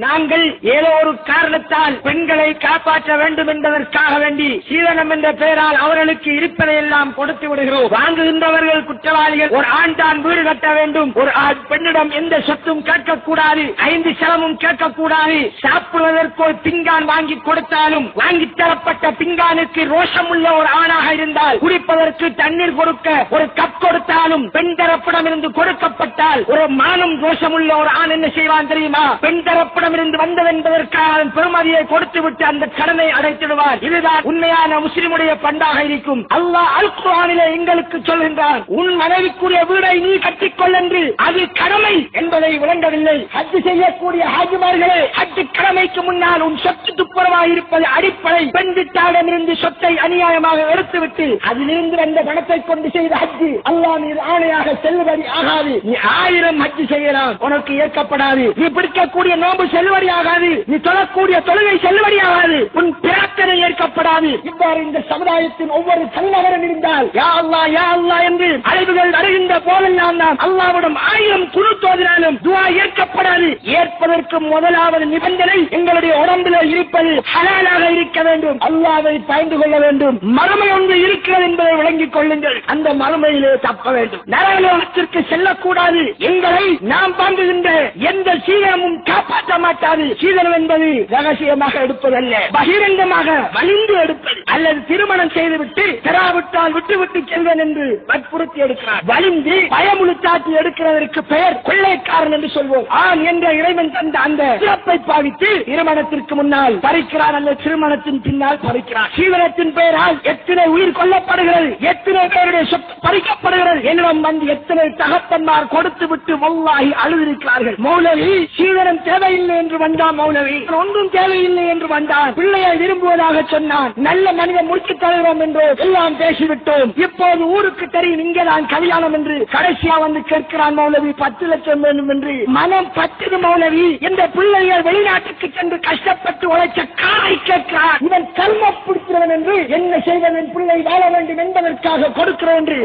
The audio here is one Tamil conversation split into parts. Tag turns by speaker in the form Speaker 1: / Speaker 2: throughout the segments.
Speaker 1: நாங்கள் ஏதோ ஒரு காரணத்தால் பெண்களை காப்பாற்ற வேண்டும் என்பதற்காக வேண்டி சீதனம் என்ற பெயரால் அவர்களுக்கு இருப்பதையெல்லாம் கொடுத்து விடுகிறோம். வாங்குகின்றவர்கள் குற்றவாளிகள். ஒரு ஆண் தான் வீடு கட்ட வேண்டும், ஒரு பெண்ணிடம் எந்த சொத்தும் கேட்கக்கூடாது, 5 சலமும் கேட்கக்கூடாது. சாப்பிடுவதற்கு ஒரு பிங்கான் வாங்கி கொடுத்தாலும் வாங்கி தரப்பட்ட பிங்கானுக்கு ரோஷம் உள்ள ஒரு ஆணாக இருந்தால் குடிப்பதற்கு தண்ணீர் கொடுக்க ஒரு கப் கொடுத்தாலும் பெண் தரப்பிடம் இருந்து கொடுக்கப்பட்டால் ஒரு மானம் ரோஷம் உள்ள ஒரு ஆண் என்ன செய்வான் தெரியுமா? பெண் தரப்பிடம் இருந்து வந்தது என்பதற்காக பெருமதியை கொடுத்து விட்டு அந்த கடனை அடைத்திடுவார். இதுதான் உண்மையான முஸ்லிமுடைய பண்பாக இருக்கும். அல்லாஹ் அல் குர்ஆனிலே எங்களுக்கு சொல்கின்றான், உன் மனைவிக்குரிய வீடை நீ கட்டிக்கொள் என்று. அது கடமை என்பதை விளங்கவில்லை. ஹஜ் செய்யக்கூடிய ஹாஜிமார்களே, ஹஜ் கடமைக்கு முன்னால் உன் சொத்து துப்புரவாக இருப்பது அடிப்படை. பெண் வீட்டாரிடமிருந்து சொத்தை அநியாயமாக எடுத்துவிட்டு அதிலிருந்து வந்த பணத்தை கொண்டு செய்த ஹஜ் அல்லாஹ் நீர் ஆணையாக செல்லுபடி ஆகாது. நீ 1000 ஹஜ் செய்யலாம், உனக்கு ஏற்கப்படாது. நீ பிடிக்கக்கூடிய நோன்பு செல்லுபடி ஆகாது, நீ தொழக்கூடிய தொழுகை செல்லுபடி ஆகாது, உன் பிரார்த்தனை ஏற்கப்படாது. இவ்வாறு இந்த சமுதாயத்தின் ஒவ்வொரு தலைநகரம் இருந்தால் யா அல்லாஹ் யா அல்லாஹ் என்று அழைவுகள் வருகின்ற போதெல்லாம் நாம் அல்லாஹ்விடம் 1000 குனு தோதினாலும் துஆ ஏற்கப்படாது. ஏற்பதற்கு முதலாவது நிபந்தனை எங்களுடைய உடம்பில் இருப்பது ஹலாலாக இருக்க வேண்டும். அல்லாஹ்வை பயந்து கொள்ள வேண்டும். மறுமை ஒன்று இருக்கிறது என்பதை விளங்கிக் கொள்ளுங்கள். அந்த மறுமையிலே தப்ப வேண்டும். நரகத்திற்கு செல்லக்கூடாது. எங்களை நாம் வாங்குகின்ற எந்த சீதனமும் காப்பாற்ற மாட்டாது. சீதனம் என்பது ரகசியமாக எடுப்பதல்ல, பகிரங்கமாக வலிந்து எடுப்பது. அல்லது திருமணம் செய்துவிட்டு தராவிட்டால் விட்டுவிட்டு செல்வேன் என்று வற்புறுத்தி எடுக்கிறார். வலிந்து பயமுழுத்தாட்டி எடுக்கிறதற்கு பெயர் கொள்ளைக்காரன் என்று சொல்வோம். ஆண் என்ற இறைவன் தந்த அந்த சிறப்பை பாவித்து திருமணத்திற்கு முன்னால் பறிக்கிறார், அல்லது திருமணத்தின் பின்னால் பறிக்கிறார். சீதனத்தின் பெயரால் எத்தனை உயிர் கொல்லப்படுகிறது, எத்தனை பேருடைய சொத்து பறிக்கப்படுகிறது. என்னிடம் வந்து எத்தனை தகப்பன்மார் கொடுத்து விட்டு வல்லாஹி அழுதிருக்கிறார்கள். மௌலவி சீதனம் தேவையில்லை என்று வந்தான், மௌலவி ஒன்றும் தேவையில்லை என்று வந்தான், பிள்ளையை விரும்புவதாக சொன்னான், நல்ல மனிதன் முடித்து தருகிறோம் என்று எல்லாம் பேசிவிட்டோம். இப்போது ஊருக்கு தெரியும் இங்கேதான் கல்யாணம் என்று. கடைசியா வந்து கேட்கிறான் மௌலவி 10 லட்சம் வேண்டும் என்று. மனம் பத்துது மௌலவி. இந்த பிள்ளைகள் வெளிநாட்டுக்கு சென்று கஷ்டப்பட்டு உழைச்ச காரை கேட்கிறான். இவன் கர்ம பிடிக்கிறவன் என்று என்ன செய்வன் பிள்ளை வாழ வேண்டும் என்பதற்காக கொடுக்கிறோம் என்று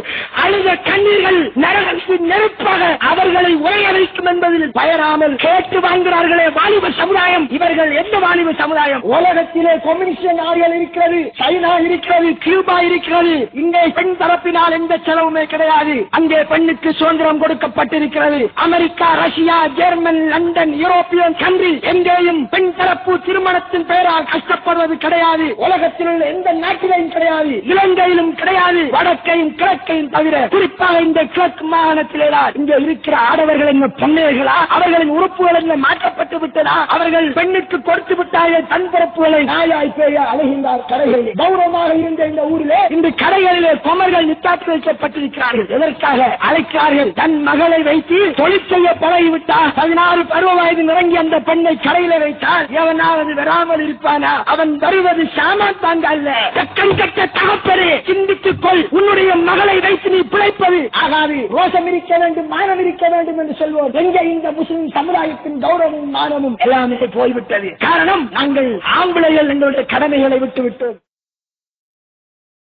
Speaker 1: அழுத கண்ணீர்கள் நரகத்தின் நெருப்பாக அவர்களை உரைய வைக்கும் என்பதில் பயராமல் கேட்டு வாங்குகிறார்களே வாலிப சமுதாயம். இவர்கள் எந்த வாலிப சமுதாயம்? உலகத்திலே கம்யூனிஸ்ட் நாடுகள் இருக்கிறது, சைனா இருக்கிறது, கியூபா இருக்கிறது. இங்கே பெண் தரப்பினால் எந்த செலவுமே கிடையாது. அங்கே பெண்ணுக்கு சுதந்திரம் கொடுக்கப்பட்டிருக்கிறது. America, Russia, German, London, European country எங்கேயும் பெண் தரப்பு திருமணத்தின் பெயரால் கஷ்டப்படுவது கிடையாது. உலகத்தில் உள்ள எந்த நாட்டிலையும் கிடையாது, இலங்கையிலும் கிடையாது, வடக்கையும் கிழக்கையும் தவிர. குறிப்பாக இந்த கிழக்கு மாகாணத்திலேதான் இங்கே இருக்கிற ஆடவர்கள் என்ன பொன்னைகளா? அவர்களின் உறுப்புகள் என்ன மாற்றப்பட்டு விட்டதா? அவர்கள் பெண்ணுக்கு கொடுத்து விட்டார்கள் தன் பிறப்புகளை நாயாய் பேயா அலைகின்றார் கடைகளில். கௌரவமாக இருந்த இந்த ஊரிலே இந்த கடைகளிலே குமர்கள் நித்தாட்டு வைக்கப்பட்டிருக்கிறார்கள். எதற்காக அழைக்கிறார்கள்? தன் மகளை வைத்து தொழில் செய்ய பழகிவிட்டார். 16 பருவ வயது நிரங்கி அந்த பெண்ணை கடையில வைத்தால் எவனாவது வராமல் இருப்பானா? அவன் வருவது சாமான் தாங்க அல்ல. சக்கம் கட்ட தகப்பரே, சிந்தித்துக் கொள். உன்னுடைய மகளை வைத்து நீ பிழைப்பது ஆகாது. ரோஷம் இருக்க வேண்டும், மானம் இருக்க வேண்டும் என்று சொல்வோம். எங்க இந்த முஸ்லிம் சமுதாயத்தின் கௌரவமும் மானமும் எல்லாமே போய்விட்டது. காரணம், நாங்கள் ஆம்பளைகள் எங்களுடைய கடமைகளை விட்டுவிட்டோம்.